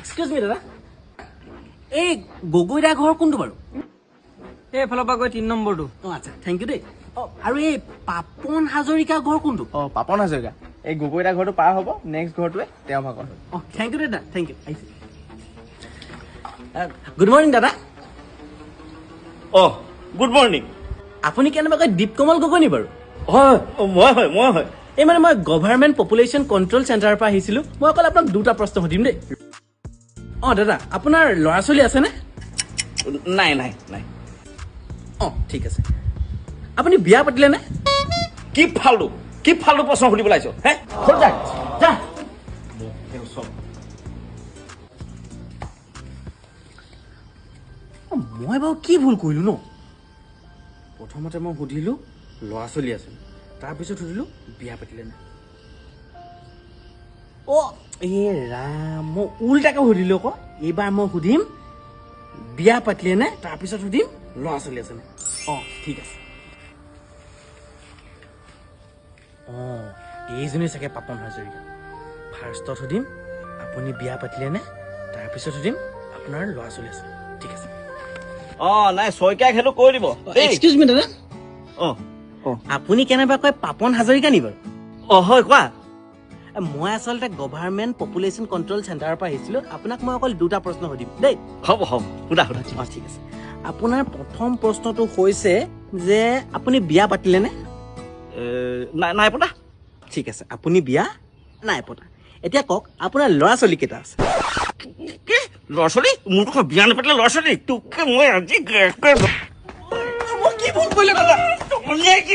excuse মি দাদা এই গগৈ দা ঘৰ কোনটো বাৰু এইফালৰ পৰা গৈ ৩ নম্বৰটো অঁ আচ্ছা থেংক ইউ দেই অঁ আৰু এই পাপন হাজৰিকা ঘৰ কোনটো পাপন হাজৰিকা এই গগৈদা ঘৰটো পাৰ হ'ব নেক্সট ঘৰটোৱে তেওঁ ভাগৰ অঁ থেংক ইউ দাদা থেংক ইউ আহিছে গুড মৰ্ণিং দাদা গুড মৰ্ণিং আপুনি কেনেবাকৈ দীপকমল গগৈ নি বাৰু হয় মই হয় এই মানে মই গভাৰ্ণমেণ্ট পপুলেশ্যন কণ্ট্ৰল চেণ্টাৰৰ পৰা আহিছিলোঁ মই অকল আপোনাক দুটা প্ৰশ্ন সুধিম দেই অঁ দাদা আপোনাৰ ল'ৰা ছোৱালী আছেনে নাই অঁ ঠিক আছে আপুনি বিয়া পাতিলেনে কি ফাল্টু প্ৰশ্ন সুধিব লাগিছ হে যা মই বাৰু কি ভুল কৰিলোঁ ন প্ৰথমতে মই সুধিলোঁ ল'ৰা ছোৱালী আছে তাৰপিছত সুধিলোঁ বিয়া পাতিলে নে অ' এই ৰাম মই উল্টাকৈ সুধিলোঁ আকৌ এইবাৰ মই সুধিম বিয়া পাতিলে নে তাৰপিছত সুধিম ল'ৰা ছোৱালী আছে নে অঁ ঠিক আছে অঁ এইজনী চাগে পাপন হাজৰিকা ফাৰ্ষ্টত সুধিম আপুনি বিয়া পাতিলে নে তাৰপিছত সুধিম আপোনাৰ ল'ৰা ছোৱালী আছে ঠিক আছে নাই শইকীয়াক সেইটো কৈ দিব এক্সকিউজ মি দাদা অঁ আপুনি কেনেবাকৈ পাপন হাজৰিকা নি বাৰু হয় কোৱা মই আচলতে গভাৰ্ণমেণ্ট পপুলেশ্যন কণ্ট্ৰল চেণ্টাৰৰ পৰা আহিছিলোঁ আপোনাক মই অকল দুটা প্ৰশ্ন সুধিম দেই হ'ব সোধা অঁ ঠিক আছে আপোনাৰ প্ৰথম প্ৰশ্নটো হৈছে যে আপুনি বিয়া পাতিলেনে নাই পতা ঠিক আছে আপুনি বিয়া নাই পতা এতিয়া কওক আপোনাৰ ল'ৰা ছোৱালী কেইটা আছে কি ল'ৰা ছোৱালী মোৰ কথা বিয়া নাপাতিলে ল'ৰা ছোৱালী তোকে মই আজি মই কি ভুল কৰিলোঁ দাদা কি